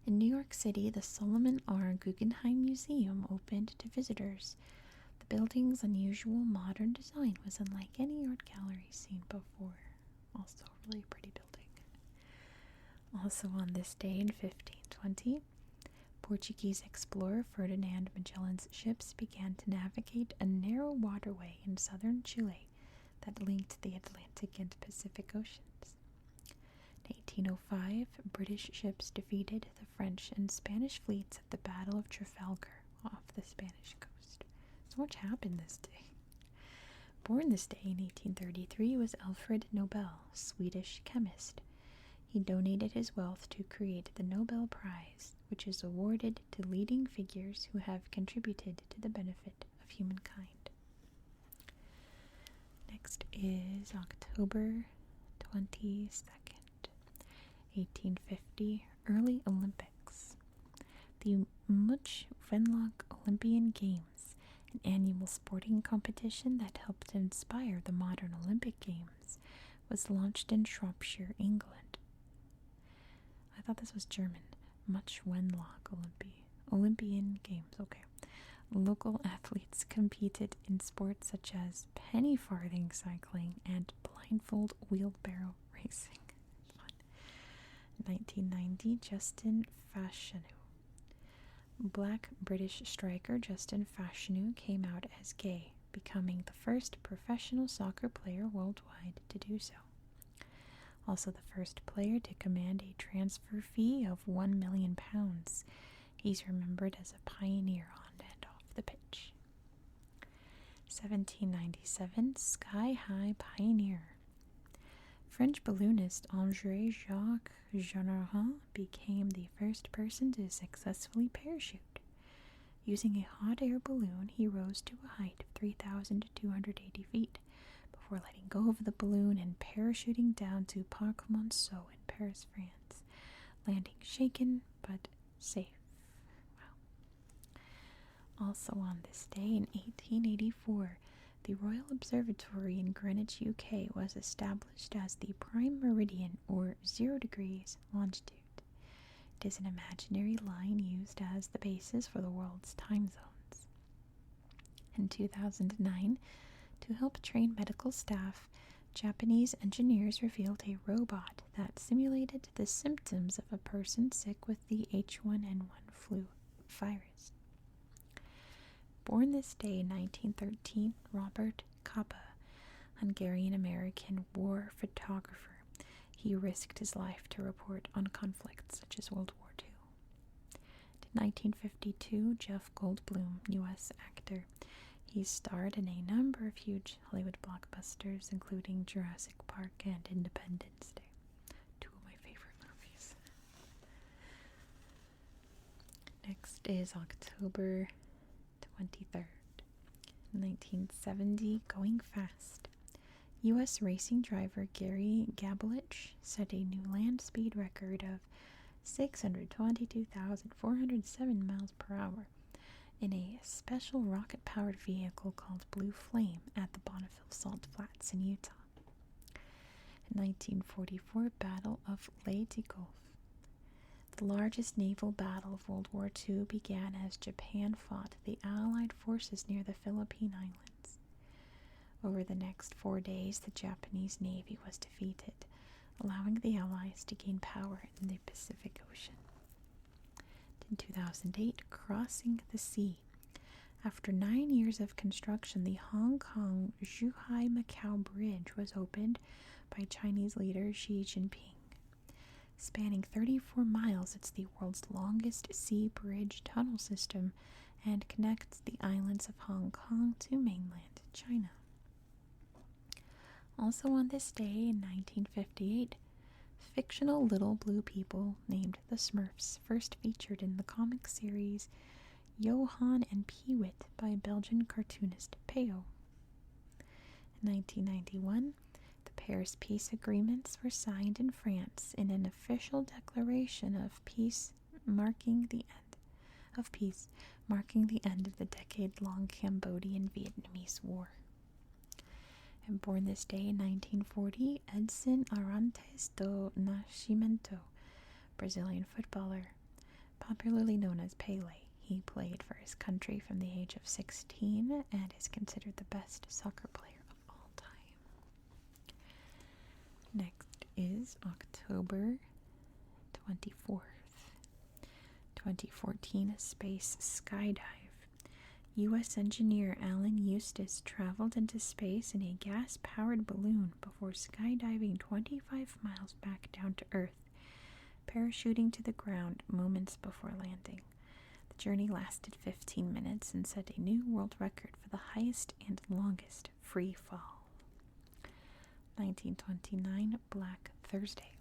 In New York City, the Solomon R. Guggenheim Museum opened to visitors. The building's unusual modern design was unlike any art gallery seen before. Also a really pretty building. Also on this day in 1520, Portuguese explorer Ferdinand Magellan's ships began to navigate a narrow waterway in southern Chile that linked the Atlantic and Pacific Oceans. In 1805, British ships defeated the French and Spanish fleets at the Battle of Trafalgar off the Spanish coast. So much happened this day. Born this day in 1833 was Alfred Nobel, Swedish chemist. He donated his wealth to create the Nobel Prize, which is awarded to leading figures who have contributed to the benefit of humankind. Next is October 22nd, 1850, Early Olympics. The Much Venlock Olympian Games, an annual sporting competition that helped inspire the modern Olympic Games, was launched in Shropshire, England. I thought this was German. Much Wenlock Olympian Games, okay. Local athletes competed in sports such as penny farthing cycling and blindfold wheelbarrow racing. Fun. 1990, Justin Fashanu. Black British striker Justin Fashanu came out as gay, becoming the first professional soccer player worldwide to do so. Also the first player to command a transfer fee of £1 million. He's remembered as a pioneer on and off the pitch. 1797, Sky High Pioneer. French balloonist André-Jacques Jeannerat became the first person to successfully parachute. Using a hot air balloon, he rose to a height of 3,280 feet before letting go of the balloon and parachuting down to Parc Monceau in Paris, France, landing shaken but safe. Wow. Also on this day in 1884, the Royal Observatory in Greenwich, UK was established as the prime meridian, or 0 degrees longitude. It is an imaginary line used as the basis for the world's time zones. In 2009, to help train medical staff, Japanese engineers revealed a robot that simulated the symptoms of a person sick with the H1N1 flu virus. Born this day in 1913, Robert Capa, Hungarian-American war photographer. He risked his life to report on conflicts such as World War II. In 1952, Jeff Goldblum, U.S. actor. He starred in a number of huge Hollywood blockbusters, including Jurassic Park and Independence Day, two of my favorite movies. Next is October 23rd, 1970, Going Fast. U.S. racing driver Gary Gabelich set a new land speed record of 622,407 miles per hour in a special rocket-powered vehicle called Blue Flame at the Bonneville Salt Flats in Utah. In 1944, Battle of Leyte Gulf. The largest naval battle of World War II began as Japan fought the Allied forces near the Philippine Islands. Over the next 4 days, the Japanese Navy was defeated, allowing the Allies to gain power in the Pacific Ocean. In 2008, Crossing the Sea. After 9 years of construction, the Hong Kong-Zhuhai-Macau Bridge was opened by Chinese leader Xi Jinping. Spanning 34 miles, it's the world's longest sea bridge tunnel system and connects the islands of Hong Kong to mainland China. Also on this day in 1958, fictional little blue people named the Smurfs first featured in the comic series Johan and Peewit by Belgian cartoonist Peo. In 1991, the Paris Peace Agreements were signed in France in an official declaration of peace marking the end of the decade-long Cambodian-Vietnamese War. And born this day in 1940, Edson Arantes do Nascimento, Brazilian footballer, popularly known as Pelé. He played for his country from the age of 16 and is considered the best soccer player of all time. Next is October 24th, 2014, space skydive. U.S. engineer Alan Eustace traveled into space in a gas-powered balloon before skydiving 25 miles back down to Earth, parachuting to the ground moments before landing. The journey lasted 15 minutes and set a new world record for the highest and longest free fall. 1929, Black Thursday.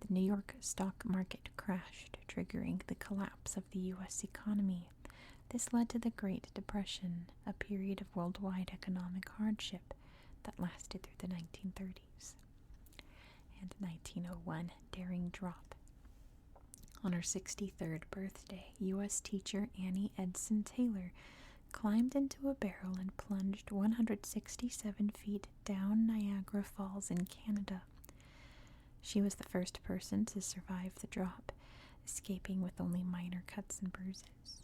the New York stock market crashed, triggering the collapse of the U.S. economy. This led to the Great Depression, a period of worldwide economic hardship that lasted through the 1930s. And 1901, daring drop. On her 63rd birthday, U.S. teacher Annie Edson Taylor climbed into a barrel and plunged 167 feet down Niagara Falls in Canada. She was the first person to survive the drop, escaping with only minor cuts and bruises.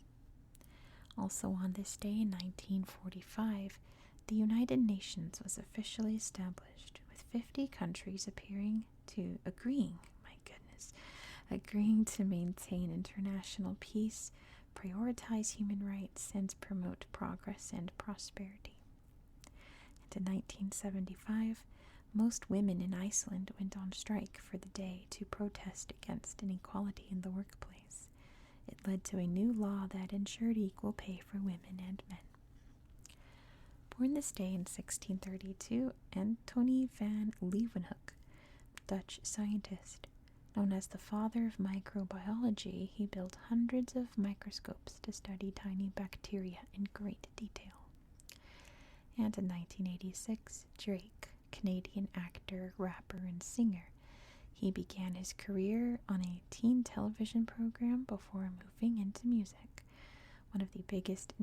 Also on this day in 1945, the United Nations was officially established, with 50 countries agreeing to maintain international peace, prioritize human rights, and promote progress and prosperity. And in 1975, most women in Iceland went on strike for the day to protest against inequality in the workplace. It led to a new law that ensured equal pay for women and men. Born this day in 1632, Antony van Leeuwenhoek, Dutch scientist. Known as the father of microbiology, he built hundreds of microscopes to study tiny bacteria in great detail. And in 1986, Drake, Canadian actor, rapper, and singer. He began his career on a teen television program before moving into music. One of the biggest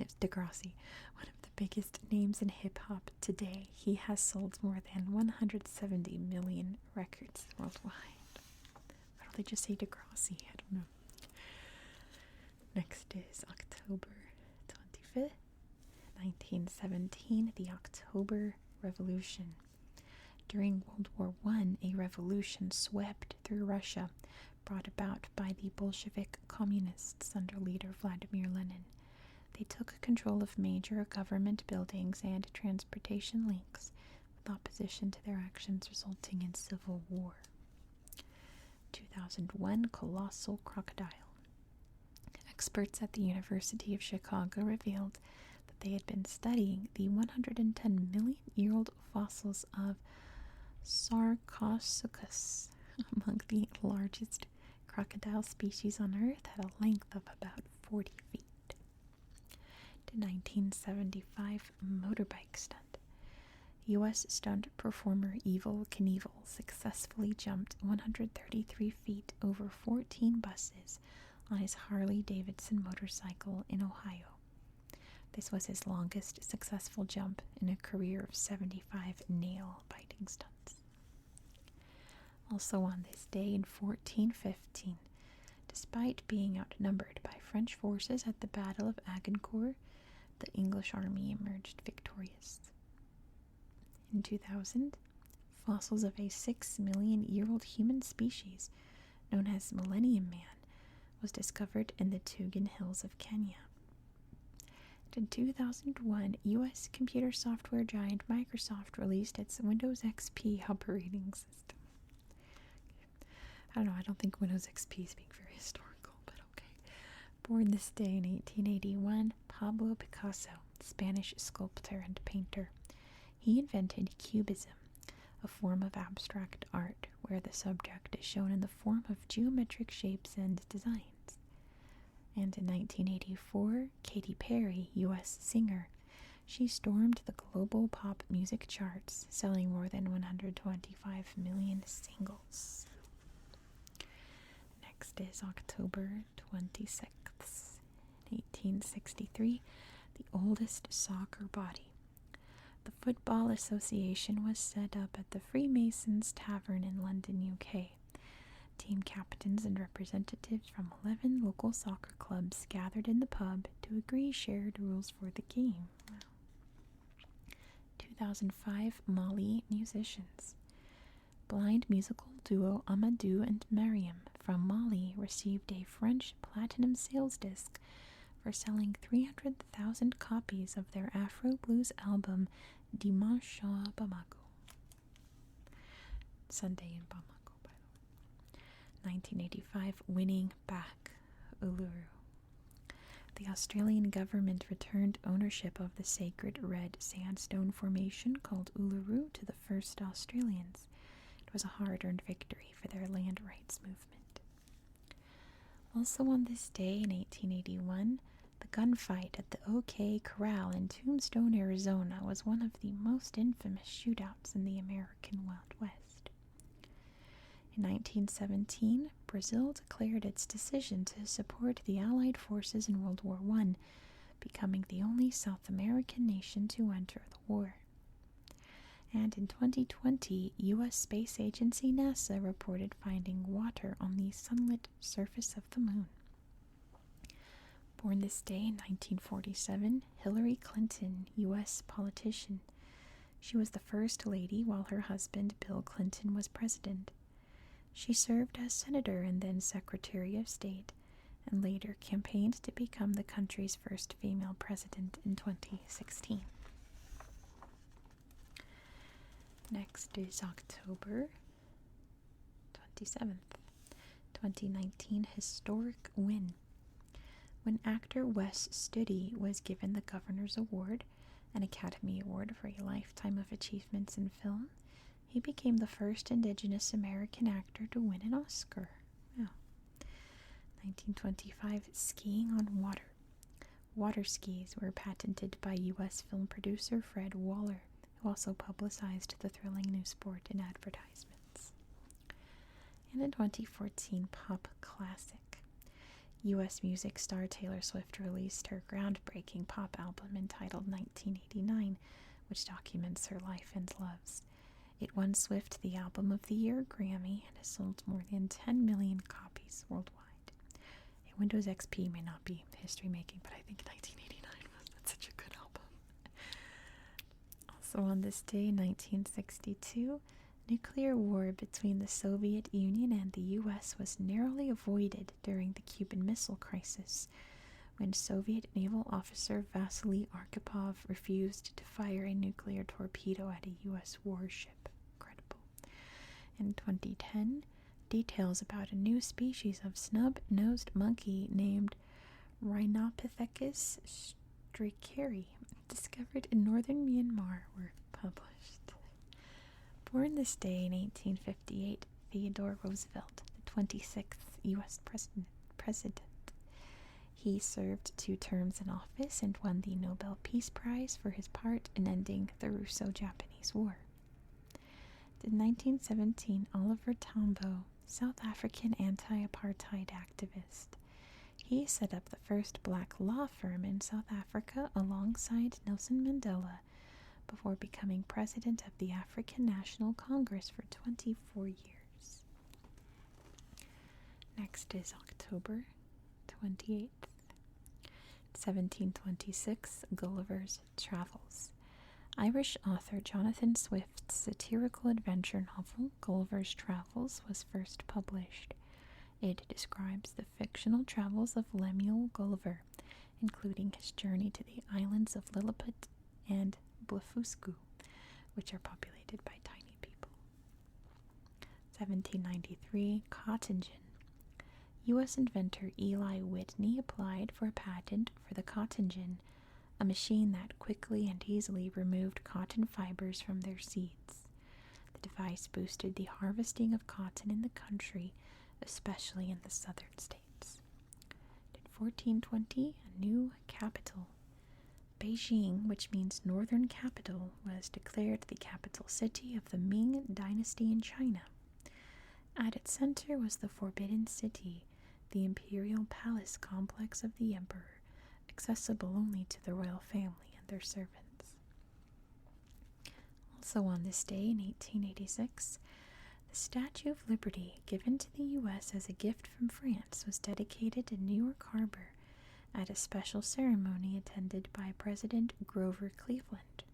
names in hip-hop today. He has sold more than 170 million records worldwide. Why don't they just say Degrassi? I don't know. Next is October 25th, 1917, the October Revolution. During World War I, a revolution swept through Russia, brought about by the Bolshevik communists under leader Vladimir Lenin. They took control of major government buildings and transportation links, with opposition to their actions resulting in civil war. 2001, colossal crocodile. Experts at the University of Chicago revealed that they had been studying the 110 million-year-old fossils of Sarcosuchus, among the largest crocodile species on Earth, at a length of about 40 feet. The 1975 motorbike stunt. U.S. stunt performer Evel Knievel successfully jumped 133 feet over 14 buses on his Harley-Davidson motorcycle in Ohio. This was his longest successful jump in a career of 75 nail-biting stunts. Also on this day in 1415, despite being outnumbered by French forces at the Battle of Agincourt, the English army emerged victorious. In 2000, fossils of a 6 million-year-old human species known as Millennium Man was discovered in the Tugan Hills of Kenya. In 2001, U.S. computer software giant Microsoft released its Windows XP operating system. I don't know, I don't think Windows XP is being very historical, but okay. Born this day in 1881, Pablo Picasso, Spanish sculptor and painter. He invented Cubism, a form of abstract art where the subject is shown in the form of geometric shapes and designs. And in 1984, Katy Perry, U.S. singer, she stormed the global pop music charts, selling more than 125 million singles. Next is October 26th, 1863, the oldest soccer body. The Football Association was set up at the Freemasons Tavern in London, UK. Team captains and representatives from 11 local soccer clubs gathered in the pub to agree shared rules for the game. Wow. 2005, Mali musicians. Blind musical duo Amadou and Mariam from Mali received a French platinum sales disc for selling 300,000 copies of their Afro blues album Dimanche à Bamako. Sunday in Bamako, by the way. 1985, winning back Uluru. The Australian government returned ownership of the sacred red sandstone formation called Uluru to the first Australians. It was a hard-earned victory for their land rights movement. Also on this day in 1881, the gunfight at the OK Corral in Tombstone, Arizona was one of the most infamous shootouts in the American Wild West. In 1917, Brazil declared its decision to support the Allied forces in World War I, becoming the only South American nation to enter the war. And in 2020, U.S. Space Agency NASA reported finding water on the sunlit surface of the moon. Born this day in 1947, Hillary Clinton, U.S. politician. She was the first lady while her husband, Bill Clinton, was president. She served as senator and then Secretary of State, and later campaigned to become the country's first female president in 2016. Next is October 27th, 2019 historic win. When actor Wes Studi was given the Governor's Award, an Academy Award for a lifetime of achievements in film, he became the first Indigenous American actor to win an Oscar. Wow. 1925, skiing on water. Water skis were patented by U.S. film producer Fred Waller, who also publicized the thrilling new sport in advertisements. And a 2014 pop classic. U.S. music star Taylor Swift released her groundbreaking pop album entitled 1989, which documents her life and loves. It won Swift the Album of the Year Grammy and has sold more than 10 million copies worldwide. A Windows XP may not be history-making, but I think 1989 was such a good album. Also on this day, 1962, nuclear war between the Soviet Union and the U.S. was narrowly avoided during the Cuban Missile Crisis, when Soviet naval officer Vasily Arkhipov refused to fire a nuclear torpedo at a U.S. warship. Incredible. In 2010, details about a new species of snub-nosed monkey named Rhinopithecus strykeri, discovered in northern Myanmar, were published. Born this day in 1858, Theodore Roosevelt, the 26th U.S. president. He served 2 terms in office and won the Nobel Peace Prize for his part in ending the Russo-Japanese War. In 1917, Oliver Tambo, South African anti-apartheid activist. He set up the first black law firm in South Africa alongside Nelson Mandela, before becoming president of the African National Congress for 24 years. Next is October 28th, 1726, Gulliver's Travels. Irish author Jonathan Swift's satirical adventure novel, Gulliver's Travels, was first published. It describes the fictional travels of Lemuel Gulliver, including his journey to the islands of Lilliput and Blefuscu, which are populated by tiny people. 1793, cotton gin. U.S. inventor Eli Whitney applied for a patent for the cotton gin, a machine that quickly and easily removed cotton fibers from their seeds. The device boosted the harvesting of cotton in the country, especially in the southern states. In 1420, a new capital, Beijing, which means northern capital, was declared the capital city of the Ming Dynasty in China. At its center was the Forbidden City, the imperial palace complex of the emperor, accessible only to the royal family and their servants. Also on this day in 1886, the Statue of Liberty, given to the U.S. as a gift from France, was dedicated in New York Harbor at a special ceremony attended by President Grover Cleveland.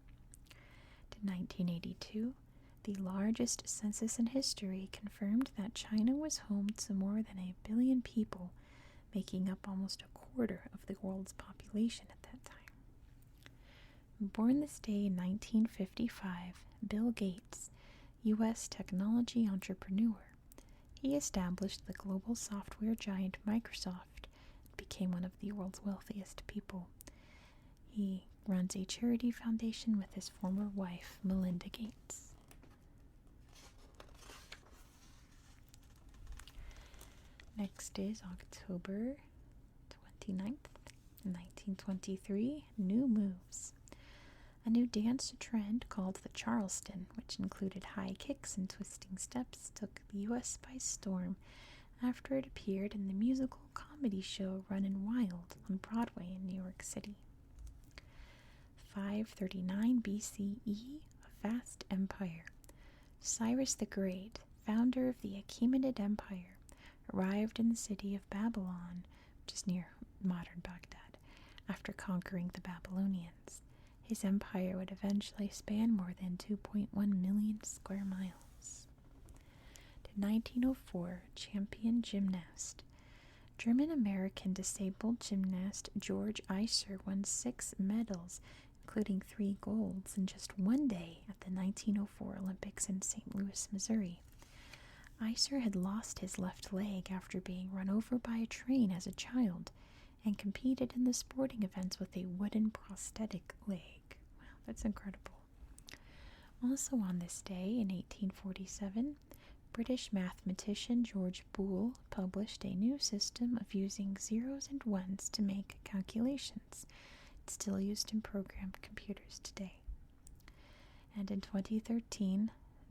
In 1982, the largest census in history confirmed that China was home to more than 1 billion people, making up almost a quarter of the world's population at that time. Born this day in 1955, Bill Gates, U.S. technology entrepreneur. He established the global software giant Microsoft, became one of the world's wealthiest people. He runs a charity foundation with his former wife, Melinda Gates. Next is October 29th, 1923, New Moves. A new dance trend called the Charleston, which included high kicks and twisting steps, took the U.S. by storm after it appeared in the musical comedy show Runnin' Wild on Broadway in New York City. 539 BCE, a vast empire. Cyrus the Great, founder of the Achaemenid Empire, arrived in the city of Babylon, which is near modern Baghdad, after conquering the Babylonians. His empire would eventually span more than 2.1 million square miles. To 1904, champion gymnast. German-American disabled gymnast George Iser won 6 medals, including 3 golds, in just one day at the 1904 Olympics in St. Louis, Missouri. Iser had lost his left leg after being run over by a train as a child, and competed in the sporting events with a wooden prosthetic leg. Wow, that's incredible. Also on this day, in 1847, British mathematician George Boole published a new system of using zeros and ones to make calculations. It's still used in programmed computers today. And in 2013,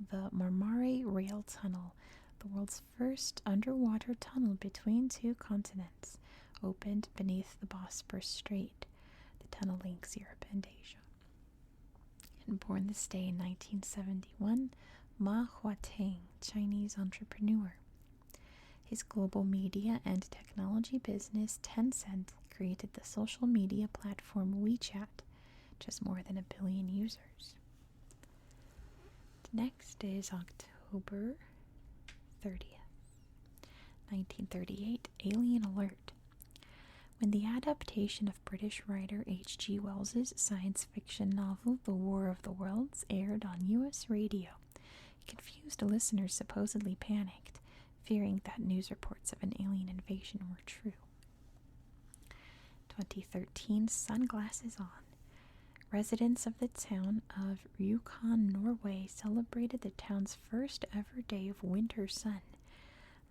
the Marmara Rail Tunnel, the world's first underwater tunnel between 2 continents, opened beneath the Bosporus Strait. The tunnel links Europe and Asia. And born this day in 1971, Ma Huateng, Chinese entrepreneur. His global media and technology business, Tencent, created the social media platform WeChat, which has more than 1 billion users. Next is October 30th, 1938, Alien Alert. When the adaptation of British writer H.G. Wells's science fiction novel The War of the Worlds aired on U.S. radio, confused listeners supposedly panicked, fearing that news reports of an alien invasion were true. 2013, Sunglasses On. Residents of the town of Rjukan, Norway, celebrated the town's first ever day of winter sun.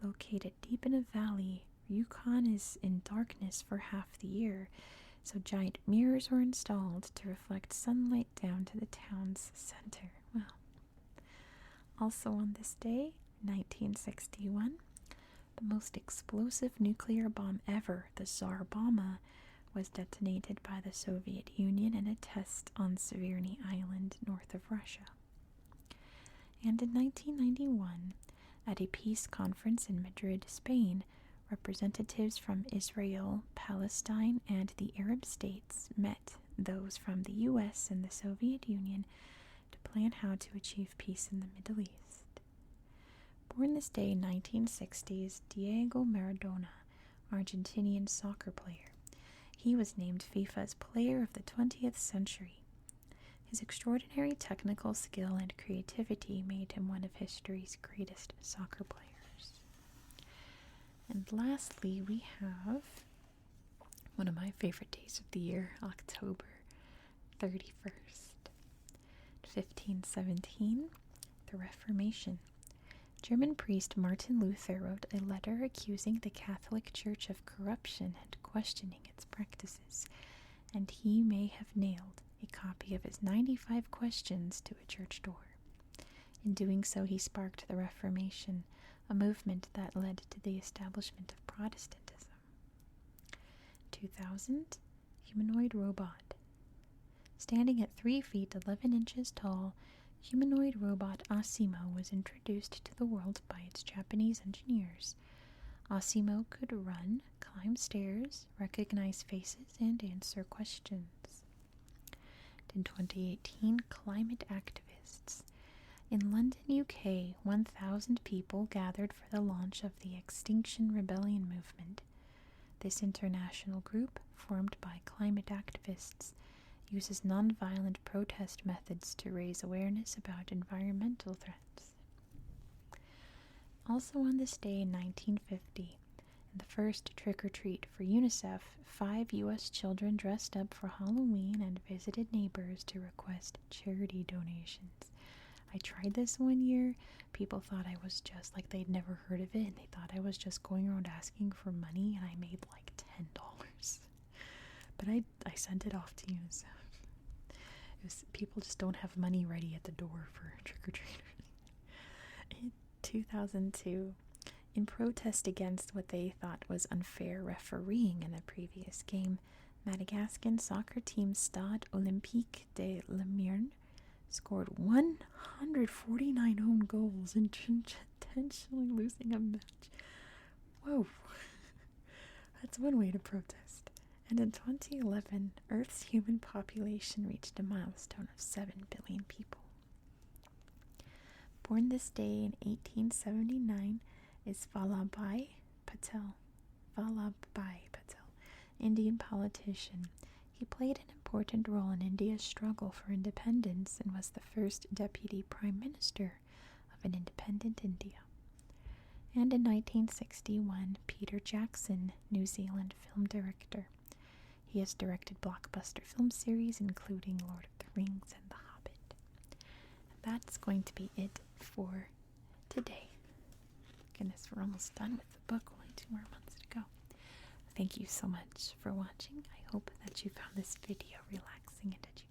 Located deep in a valley, Rjukan is in darkness for half the year, so giant mirrors were installed to reflect sunlight down to the town's center. Wow. Also on this day, 1961, the most explosive nuclear bomb ever, the Tsar Bomba, was detonated by the Soviet Union in a test on Severny Island, north of Russia. And in 1991, at a peace conference in Madrid, Spain, representatives from Israel, Palestine, and the Arab states met those from the U.S. and the Soviet Union to plan how to achieve peace in the Middle East. Born this day in 1960s, Diego Maradona, Argentinian soccer player. He was named FIFA's Player of the 20th Century. His extraordinary technical skill and creativity made him one of history's greatest soccer players. And lastly, we have one of my favorite days of the year, October 31st. 1517, the Reformation. German priest Martin Luther wrote a letter accusing the Catholic Church of corruption and questioning its practices, and he may have nailed a copy of his 95 questions to a church door. In doing so, he sparked the Reformation, a movement that led to the establishment of Protestantism. 2000, humanoid robot. Standing at 3 feet 11 inches tall, humanoid robot Asimo was introduced to the world by its Japanese engineers. Asimo could run, climb stairs, recognize faces, and answer questions. In 2018, climate activists. In London, UK, 1,000 people gathered for the launch of the Extinction Rebellion movement. This international group, formed by climate activists, uses nonviolent protest methods to raise awareness about environmental threats. Also on this day in 1950, in the first trick-or-treat for UNICEF, 5 U.S. children dressed up for Halloween and visited neighbors to request charity donations. I tried this one year. People thought I was just like they'd never heard of it, and they thought I was just going around asking for money, and I made like $10. But I sent it off to you. So people just don't have money ready at the door for trick-or-treaters. In 2002, in protest against what they thought was unfair refereeing in a previous game, Madagascan soccer team Stade Olympique de Lemern scored 149 own goals, intentionally losing a match. Whoa. That's one way to protest. And in 2011, Earth's human population reached a milestone of 7 billion people. Born this day in 1879 is Vallabhbhai Patel. Indian politician. He played an important role in India's struggle for independence and was the first deputy prime minister of an independent India. And in 1961, Peter Jackson, New Zealand film director. He has directed blockbuster film series including Lord of the Rings and The Hobbit. And that's going to be it for today. Goodness, we're almost done with the book. Only 2 more months to go. Thank you so much for watching. I hope that you found this video relaxing and educational.